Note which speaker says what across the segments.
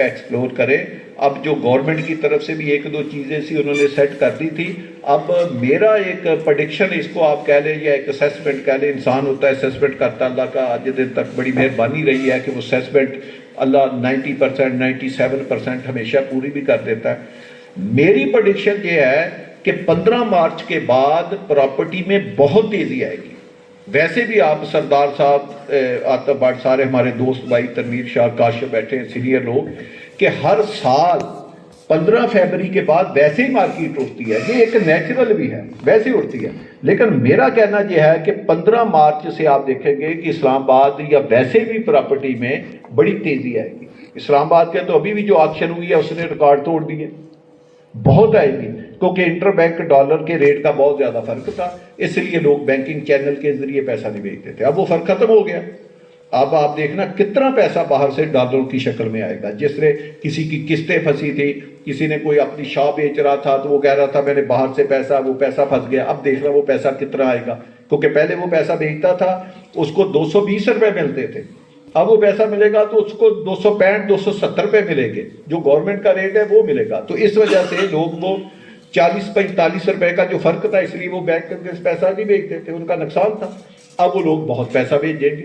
Speaker 1: کا ایکسپلور کریں. اب جو گورنمنٹ کی طرف سے بھی ایک دو چیزیں سی انہوں نے سیٹ کر دی تھی. اب میرا ایک پریڈکشن اس کو آپ کہہ لیں یا ایک اسیسمنٹ کہہ لیں, انسان ہوتا ہے اسیسمنٹ کرتا, اللہ کا آج دن تک بڑی مہربانی رہی ہے کہ وہ اسیسمنٹ اللہ 90% 97% ہمیشہ پوری بھی کر دیتا ہے. میری پریڈکشن یہ ہے کہ 15 مارچ کے بعد پراپرٹی میں بہت تیزی آئے گی. ویسے بھی آپ سردار صاحب آتف بٹ سارے ہمارے دوست بھائی تنویر شاہ کاشف بیٹھے ہیں سینئر لوگ, کہ ہر سال 15 فروری کے بعد ویسے ہی مارکیٹ اٹھتی ہے, یہ ایک نیچرل بھی ہے, ویسے ہی اٹھتی ہے. لیکن میرا کہنا یہ ہے کہ 15 مارچ سے آپ دیکھیں گے کہ اسلام آباد یا ویسے بھی پراپرٹی میں بڑی تیزی آئے گی. اسلام آباد کے تو ابھی بھی جو آکشن ہوئی ہے اس نے ریکارڈ توڑ دیے, بہت آئے گی, کیونکہ انٹر بینک ڈالر کے ریٹ کا بہت زیادہ فرق تھا, اس لیے لوگ بینکنگ چینل کے ذریعے پیسہ نہیں بھیجتے تھے. اب وہ فرق ختم ہو گیا. اب آپ دیکھنا کتنا پیسہ باہر سے ڈالروں کی شکل میں آئے گا. جس طرح کسی کی قسطیں پھنسی تھی, کسی نے کوئی اپنی شاہ بیچ رہا تھا تو وہ کہہ رہا تھا میں نے باہر سے پیسہ, وہ پیسہ پھنس گیا. اب دیکھ رہا وہ پیسہ کتنا آئے گا, کیونکہ پہلے وہ پیسہ بھیجتا تھا اس کو 220 روپے ملتے تھے, اب وہ پیسہ ملے گا تو اس کو 265 270 روپے ملیں گے, جو گورنمنٹ کا ریٹ ہے وہ ملے گا. تو اس وجہ سے لوگ وہ 40-45 روپے کا جو فرق تھا, اس لیے وہ بینک میں پیسہ نہیں بھیجتے تھے, ان کا نقصان تھا. اب وہ لوگ بہت پیسہ بھیجیں گے.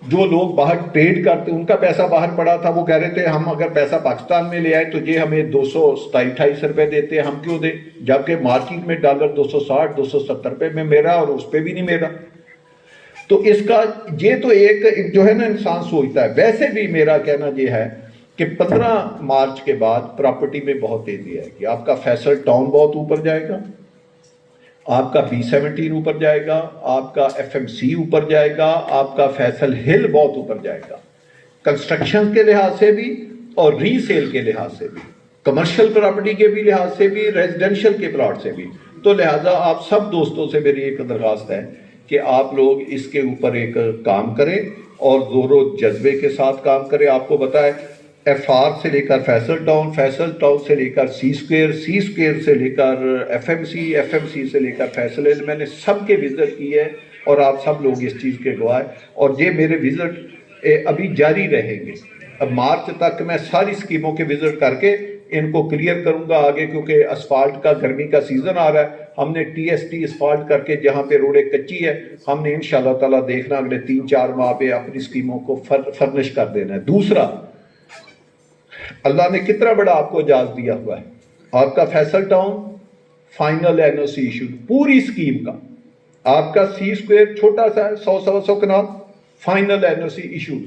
Speaker 1: جو لوگ باہر ٹریڈ کرتے ان کا پیسہ باہر پڑا تھا, وہ کہہ رہے تھے ہم اگر پیسہ پاکستان میں لے آئے تو یہ ہمیں 227-28 روپے دیتے ہیں, ہم کیوں دیں, جبکہ مارکیٹ میں ڈالر 260-270 روپے میں میرا اور اس پہ بھی نہیں میرا. تو اس کا یہ تو ایک جو ہے نا انسان سوچتا ہے. ویسے بھی میرا کہنا یہ ہے کہ 15 مارچ کے بعد پراپرٹی میں بہت تیزی آئے گی. آپ کا فیصل ٹاؤن بہت اوپر جائے گا, آپ کا B17 اوپر جائے گا, آپ کا FMC اوپر جائے گا, آپ کا فیصل ہل بہت اوپر جائے گا, کنسٹرکشن کے لحاظ سے بھی اور ری سیل کے لحاظ سے بھی, کمرشل پراپرٹی کے بھی لحاظ سے بھی, ریزیڈینشل کے پلاٹ سے بھی. تو لہٰذا آپ سب دوستوں سے میری ایک درخواست ہے کہ آپ لوگ اس کے اوپر ایک کام کریں اور زور و جذبے کے ساتھ کام کریں. آپ کو بتائیں FR سے لے کر فیصل ٹاؤن سے لے کر C اسکوئر سے لے کر FMC سے لے کر فیصل ہل, میں نے سب کے وزٹ کی ہے اور آپ سب لوگ اس چیز کے گواہ. اور یہ میرے وزٹ ابھی جاری رہیں گے. اب مارچ تک میں ساری اسکیموں کے وزٹ کر کے ان کو کلیئر کروں گا آگے, کیونکہ اسفالٹ کا گرمی کا سیزن آ رہا ہے. ہم نے TST اسفالٹ کر کے جہاں پہ روڈیں کچی ہے ہم نے انشاءاللہ تعالیٰ دیکھنا اگلے 3-4 ماہ پہ اپنی اسکیموں کو فرنش کر دینا ہے. دوسرا, اللہ نے کتنا بڑا آپ کو اجازت دیا ہوا ہے. آپ کا Faisal town final NOC issued پوری اسکیم کا, آپ کا C اسکوئر چھوٹا سا ہے 100 کنال, فائنل NOC ایشوڈ.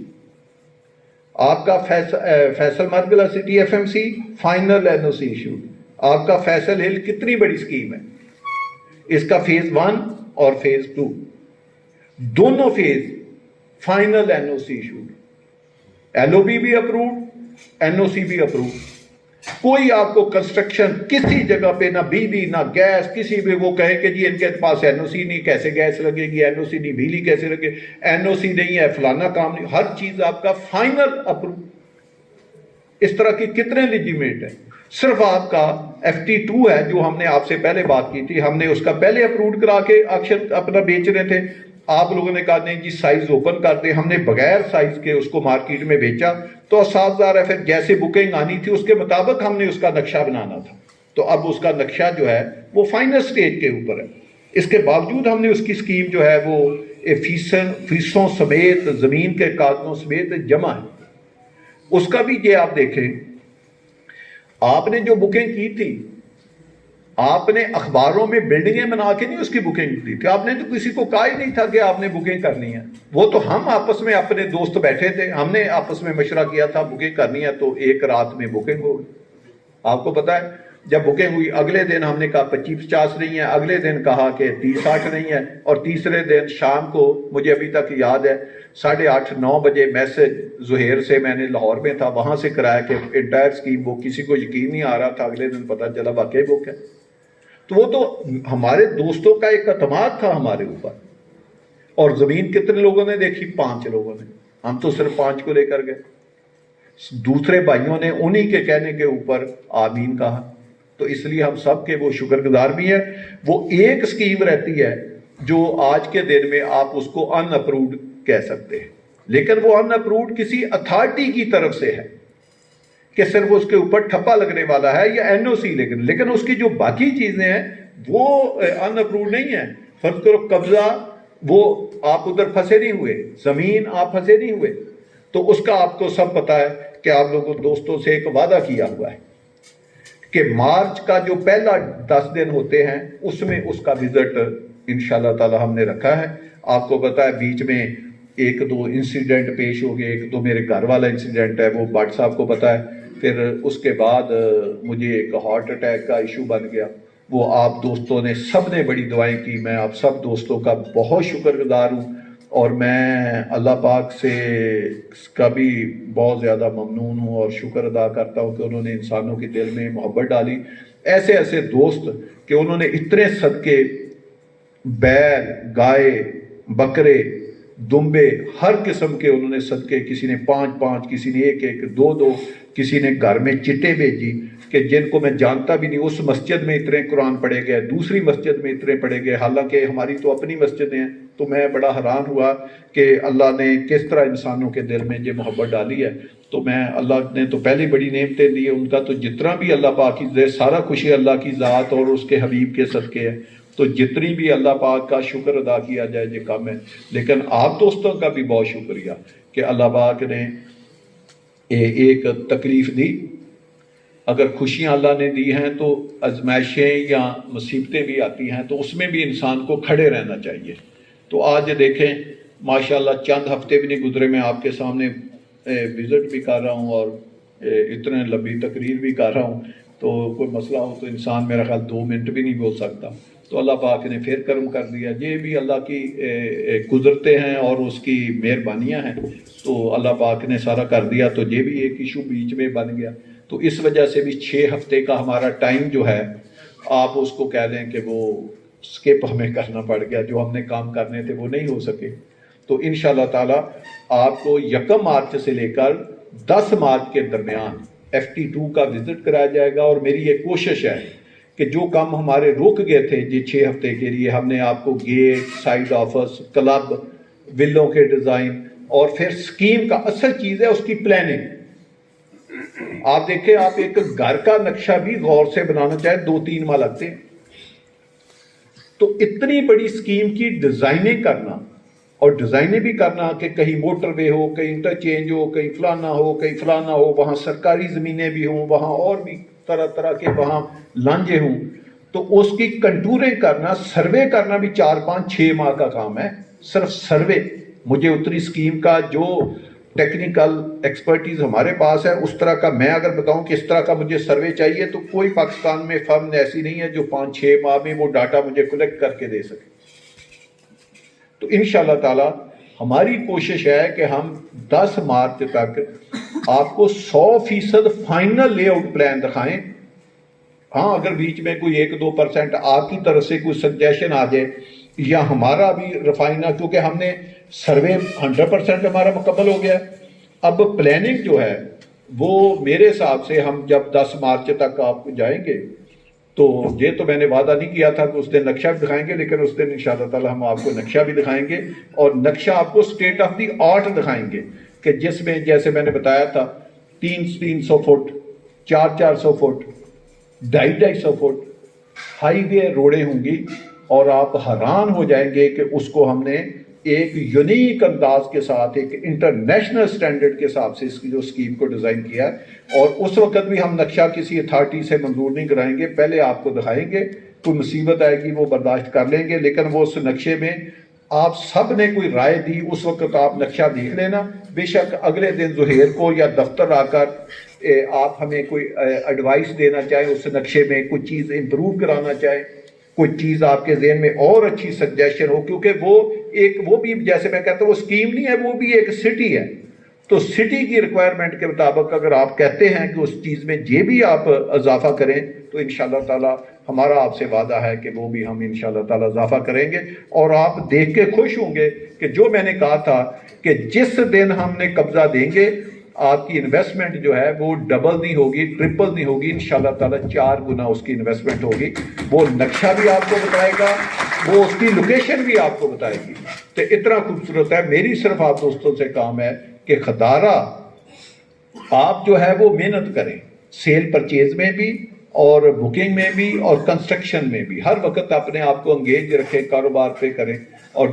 Speaker 1: آپ کا Faisal Margalla city FMC final NOC issued. آپ کا فیصل ہل کتنی بڑی اسکیم ہے, اس کا فیز 1 اور فیز 2 دونوں phase final NOC issued, LOB بھی اپروڈ, NOC بھی اپروڈ. کوئی آپ کو کنسٹرکشن کسی جگہ پہ نہ بجلی نہ گیس کسی بھی وہ کہیں کہ جی ان کے پاس NOC نہیں, کیسے گیس لگے گی, NOC نہیں بجلی کیسے لگے, NOC نہیں ہے فلانا کام نہیں, ہر چیز آپ کا فائنل اپروڈ. اس طرح کی کتنے لیجیمیٹ ہیں. صرف آپ کا FT2 ہے جو ہم نے آپ سے پہلے بات کی تھی, ہم نے اس کا پہلے اپروڈ کرا کے آکشن اپنا بیچ رہے تھے. آپ لوگوں نے کہا نہیں جی سائز اوپن کر دیں, ہم نے بغیر سائز کے اس کو مارکیٹ میں بیچا. تو اساتذہ ہے پھر جیسے بکنگ آنی تھی اس کے مطابق ہم نے اس کا نقشہ بنانا تھا. تو اب اس کا نقشہ جو ہے وہ فائنل سٹیج کے اوپر ہے. اس کے باوجود ہم نے اس کی اسکیم جو ہے وہ فیسوں سمیت زمین کے کاغذوں سمیت جمع ہے. اس کا بھی یہ آپ دیکھیں, آپ نے جو بکنگ کی تھی آپ نے اخباروں میں بلڈنگیں بنا کے نہیں اس کی بکنگ کی تھی. آپ نے تو کسی کو کہا ہی نہیں تھا کہ آپ نے بکنگ کرنی ہے. وہ تو ہم آپس میں اپنے دوست بیٹھے تھے, ہم نے آپس میں مشورہ کیا تھا بکنگ کرنی ہے تو ایک رات میں بکنگ ہو گئی. آپ کو پتا ہے جب بکنگ ہوئی اگلے دن ہم نے کہا 25-50 نہیں ہے, اگلے دن کہا کہ 30-60 نہیں ہے, اور تیسرے دن شام کو مجھے ابھی تک یاد ہے 8:30-9 بجے میسج زہیر سے, میں نے لاہور میں تھا, وہاں سے کرایا کہ انٹائر اسکیم وہ کسی کو یقین نہیں آ رہا تھا. اگلے دن پتہ چلا واقعی بک ہے. تو وہ تو ہمارے دوستوں کا ایک اعتماد تھا ہمارے اوپر. اور زمین کتنے لوگوں نے دیکھی, 5 لوگوں نے, ہم تو صرف 5 کو لے کر گئے. دوسرے بھائیوں نے انہی کے کہنے کے اوپر آمین کہا. تو اس لیے ہم سب کے وہ شکر گزار بھی ہیں. وہ ایک اسکیم رہتی ہے جو آج کے دن میں آپ اس کو ان اپروڈ کہہ سکتے ہیں, لیکن وہ ان اپروڈ کسی اتھارٹی کی طرف سے ہے. کہ صرف اس کے اوپر ٹھپا لگنے والا ہے یا NOC، لیکن اس کی جو باقی چیزیں ہیں وہ ان اپروڈ نہیں ہیں. فرض کرو قبضہ، وہ آپ ادھر پھنسے نہیں ہوئے، زمین آپ پھنسے نہیں ہوئے، تو اس کا آپ کو سب پتا ہے کہ آپ لوگوں دوستوں سے ایک وعدہ کیا ہوا ہے کہ مارچ کا جو پہلا 10 دن ہوتے ہیں اس میں اس کا وزٹ انشاءاللہ تعالی ہم نے رکھا ہے. آپ کو پتا ہے بیچ میں ایک دو انسیڈنٹ پیش ہو گئے، ایک دو میرے گھر والا انسیڈنٹ ہے، وہ بٹ صاحب کو پتا ہے. پھر اس کے بعد مجھے ایک ہارٹ اٹیک کا ایشو بن گیا. وہ آپ دوستوں نے سب نے بڑی دعائیں کی، میں آپ سب دوستوں کا بہت شکر گزار ہوں، اور میں اللہ پاک سے کا بھی بہت زیادہ ممنون ہوں اور شکر ادا کرتا ہوں کہ انہوں نے انسانوں کے دل میں محبت ڈالی. ایسے ایسے دوست کہ انہوں نے اتنے صدقے، بیل، گائے، بکرے، دمبے، ہر قسم کے انہوں نے صدقے، کسی نے 5 کسی نے 1 2 کسی نے گھر میں چٹے بھیجی کہ جن کو میں جانتا بھی نہیں. اس مسجد میں اتنے قرآن پڑھے گئے، دوسری مسجد میں اتنے پڑھے گئے، حالانکہ ہماری تو اپنی مسجدیں ہیں. تو میں بڑا حیران ہوا کہ اللہ نے کس طرح انسانوں کے دل میں یہ محبت ڈالی ہے. تو میں، اللہ نے تو پہلی بڑی نعمتیں دی ہے، ان کا تو جتنا بھی اللہ پاک کی دے سارا خوشی اللہ کی ذات اور اس کے حبیب کے صدقے ہے. تو جتنی بھی اللہ پاک کا شکر ادا کیا جائے یہ کم ہے. لیکن آپ دوستوں کا بھی بہت شکریہ کہ اللہ پاک نے ایک تکلیف دی. اگر خوشیاں اللہ نے دی ہیں تو آزمائشیں یا مصیبتیں بھی آتی ہیں، تو اس میں بھی انسان کو کھڑے رہنا چاہیے. تو آج دیکھیں ماشاءاللہ چند ہفتے بھی نہیں گزرے، میں آپ کے سامنے وزٹ بھی کر رہا ہوں اور اتنے لمبی تقریر بھی کر رہا ہوں. تو کوئی مسئلہ ہو تو انسان میرا خیال 2 منٹ بھی نہیں بول سکتا. تو اللہ پاک نے پھر کرم کر دیا. یہ بھی اللہ کی قدرتیں ہیں اور اس کی مہربانیاں ہیں. تو اللہ پاک نے سارا کر دیا. تو یہ بھی ایک ایشو بیچ میں بن گیا. تو اس وجہ سے بھی 6 ہفتے کا ہمارا ٹائم جو ہے، آپ اس کو کہہ لیں کہ وہ سکپ ہمیں کرنا پڑ گیا، جو ہم نے کام کرنے تھے وہ نہیں ہو سکے. تو انشاءاللہ تعالی آپ کو 1 مارچ سے لے کر 10 مارچ کے درمیان FT2 کا وزٹ کرایا جائے گا. اور میری یہ کوشش ہے کہ جو کام ہمارے رک گئے تھے یہ 6 ہفتے کے لیے، ہم نے آپ کو گیٹ، سائڈ آفس، کلب، ولوں کے ڈیزائن، اور پھر سکیم کا اصل چیز ہے اس کی پلاننگ. آپ دیکھیں، آپ ایک گھر کا نقشہ بھی غور سے بنانا چاہے 2-3 ماہ لگتے ہیں. تو اتنی بڑی سکیم کی ڈیزائننگ کرنا، اور ڈیزائنیں بھی کرنا کہ کہیں موٹر وے ہو، کہیں انٹرچینج ہو، کہیں فلانا ہو، کہیں فلانا ہو، وہاں سرکاری زمینیں بھی ہوں، وہاں اور بھی طرح طرح کے وہاں لانجے ہوں. تو اس کی کنٹورنگ کرنا، سروے کرنا بھی 4-5-6 ماہ کا کام ہے. صرف سروے. مجھے اتنی سکیم کا جو ٹیکنیکل ایکسپرٹیز ہمارے پاس ہے اس طرح کا میں اگر بتاؤں کہ اس طرح کا مجھے سروے چاہیے، تو کوئی پاکستان میں فرم ایسی نہیں ہے جو 5-6 ماہ میں وہ ڈاٹا مجھے کلیکٹ کر کے دے سکے. تو انشاءاللہ تعالی ہماری کوشش ہے کہ ہم 10 مارچ تک آپ کو 100% فائنل لے آؤٹ پلان دکھائیں. ہاں، اگر بیچ میں کوئی 1-2% آپ کی طرف سے کوئی سجیشن آ جائے یا ہمارا بھی ریفائنہ، کیونکہ ہم نے سروے 100% ہمارا مکمل ہو گیا ہے. اب پلاننگ جو ہے وہ میرے حساب سے ہم جب 10 مارچ تک آپ جائیں گے، تو یہ تو میں نے وعدہ نہیں کیا تھا کہ اس دن نقشہ بھی دکھائیں گے، لیکن اس دن انشاءاللہ تعالی ہم آپ کو نقشہ بھی دکھائیں گے، اور نقشہ آپ کو اسٹیٹ آف دی آرٹ دکھائیں گے کہ جس میں جیسے میں نے بتایا تھا 300 فٹ، 400 فٹ، 250 فٹ ہائی وے روڈیں ہوں گی. اور آپ حیران ہو جائیں گے کہ اس کو ہم نے ایک یونیک انداز کے ساتھ، ایک انٹرنیشنل سٹینڈرڈ کے حساب سے اس کی جو سکیم کو ڈیزائن کیا ہے. اور اس وقت بھی ہم نقشہ کسی اتھارٹی سے منظور نہیں کرائیں گے، پہلے آپ کو دکھائیں گے. کوئی مصیبت آئے گی وہ برداشت کر لیں گے، لیکن وہ اس نقشے میں آپ سب نے کوئی رائے دی، اس وقت آپ نقشہ دیکھ لینا. بے شک اگلے دن ظہیر کو یا دفتر آ کر آپ ہمیں کوئی ایڈوائس دینا چاہیں، اس نقشے میں کوئی چیز امپروو کرانا چاہیں، کوئی چیز آپ کے ذہن میں اور اچھی سجیشن ہو، کیونکہ وہ بھی جیسے میں کہتا ہوں وہ اسکیم نہیں ہے، وہ بھی ایک سٹی ہے. تو سٹی کی ریکوائرمنٹ کے مطابق اگر آپ کہتے ہیں کہ اس چیز میں یہ بھی آپ اضافہ کریں، تو انشاءاللہ تعالی ہمارا آپ سے وعدہ ہے کہ وہ بھی ہم انشاءاللہ تعالی اضافہ کریں گے. اور آپ دیکھ کے خوش ہوں گے کہ جو میں نے کہا تھا کہ جس دن ہم نے قبضہ دیں گے، آپ کی انویسٹمنٹ جو ہے وہ ڈبل نہیں ہوگی، ٹرپل نہیں ہوگی، انشاءاللہ تعالی 4 گنا اس کی انویسٹمنٹ ہوگی. وہ نقشہ بھی آپ کو بتائے گا، وہ اس کی لوکیشن بھی آپ کو بتائے گی. تو اتنا خوبصورت ہے. میری صرف آپ دوستوں سے کام ہے کہ خدارہ آپ جو ہے وہ محنت کریں، سیل پرچیز میں بھی اور بکنگ میں بھی اور کنسٹرکشن میں بھی، ہر وقت اپنے آپ کو انگیج رکھیں، کاروبار پہ کریں اور